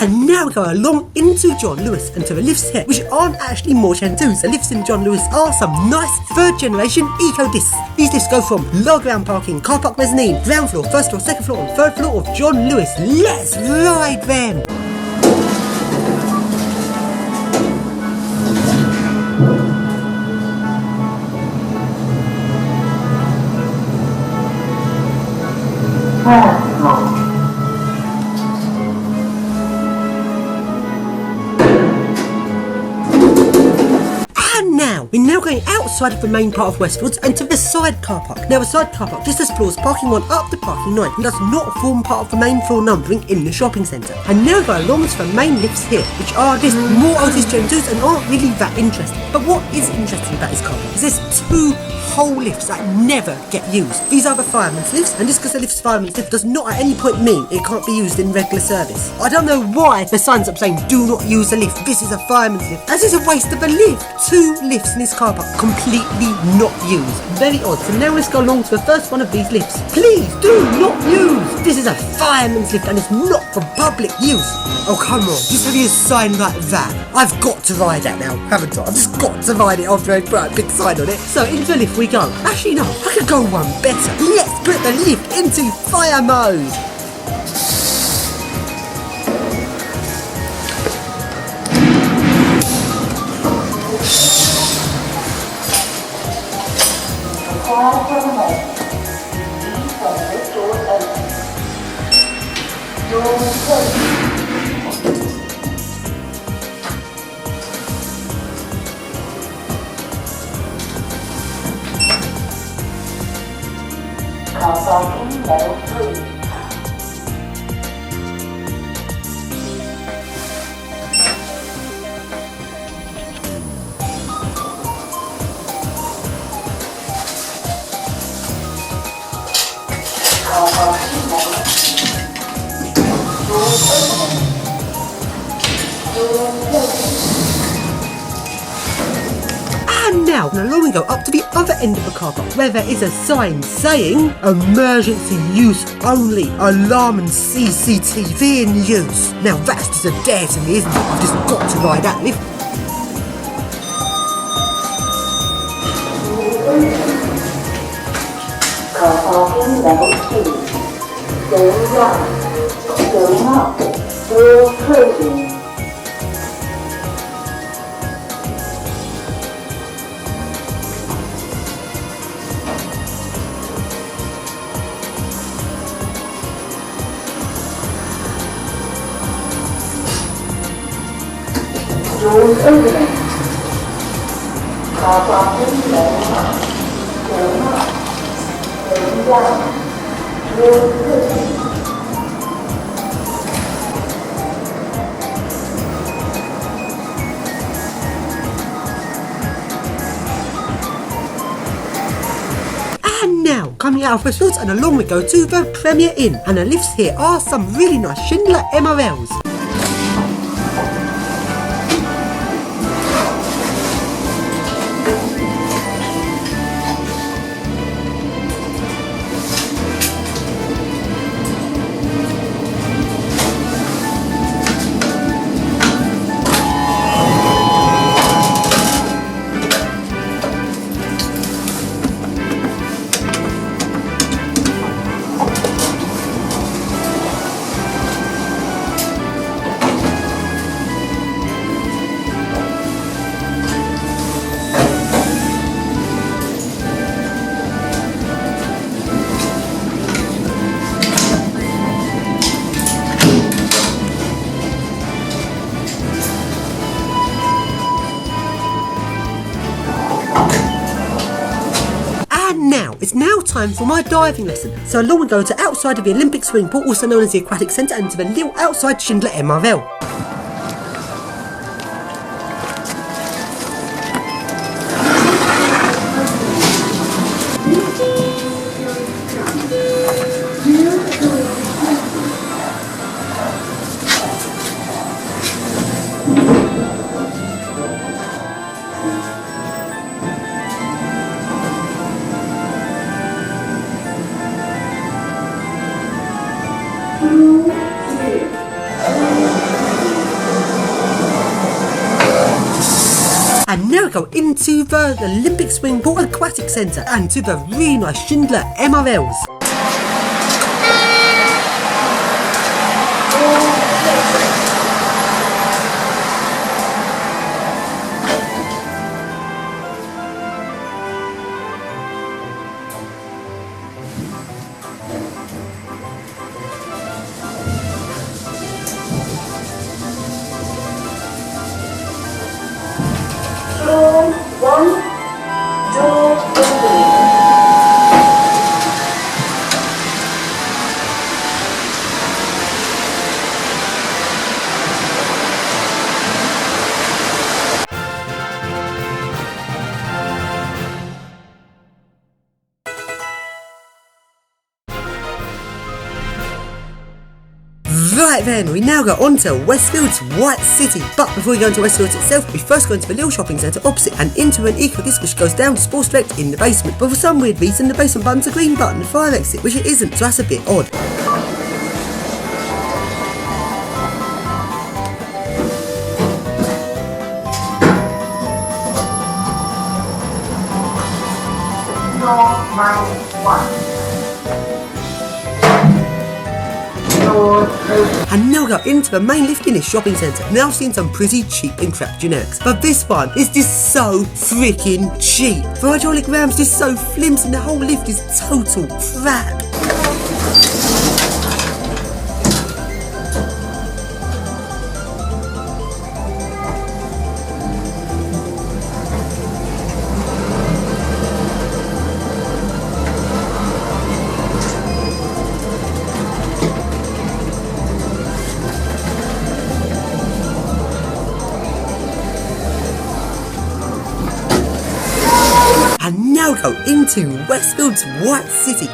And now we go along into John Lewis and to the lifts here, which aren't actually Moortown 2s. The lifts in John Lewis are some nice third generation eco discs. These lifts go from low ground parking, car park mezzanine, ground floor, first floor, second floor and third floor of John Lewis. Let's ride them! We're now going outside of the main part of Westfields and to the side car park. Now the side car park just explores parking 1 up to parking 9 and does not form part of the main floor numbering in the shopping centre. And now go along to the main lifts here, which are just more Otis Gen 2s and aren't really that interesting. But what is interesting about this car park is there's 2 whole lifts that never get used. These are the fireman's lifts, and just because the lift's fireman's lift does not at any point mean it can't be used in regular service. I don't know why the sign's up saying do not use the lift, this is a fireman's lift, as is a waste of a lift. 2 lifts in this car park completely not used. Very odd. So now let's go along to the first one of these lifts. Please do not use! This is a fireman's lift and it's not for public use. Oh come on, just have you a sign like that? I've got to ride that now, haven't I? I've just got to ride it after I put a big sign on it. So into the lift we go. Actually no, I could go one better. Let's put the lift into fire mode. And now, along we go up to the other end of the car park, where there is a sign saying emergency use only, alarm and CCTV in use. Now that's just a dare to me, isn't it? I've just got to ride that lift. Car parking level 2. Going right. Going up. Door closing. Doors opening. Car parking level up. Going up. Going down. Door closing. And now, coming out of Westfields and along we go to the Premier Inn. And the lifts here are some really nice Schindler MRLs. It's now time for my diving lesson. So along we go to outside of the Olympic swimming pool, also known as the Aquatic Centre, and to the little outside Schindler MRL. And now go into the Olympic Swimming Pool Aquatic Centre and to the really nice Schindler MRLs. Right then, we now go on to Westfields White City. But before we go into Westfields itself, we first go into the little shopping centre opposite and into an eco-disc which goes down to Sports Direct in the basement. But for some weird reason, the basement button's a green button, the fire exit, which it isn't, so that's a bit odd. And now go into the main lift in this shopping centre. Now I've seen some pretty cheap and crap generics, but this one is just so freaking cheap. The hydraulic ram's just so flimsy and the whole lift is total crap. And now go into Westfields White City.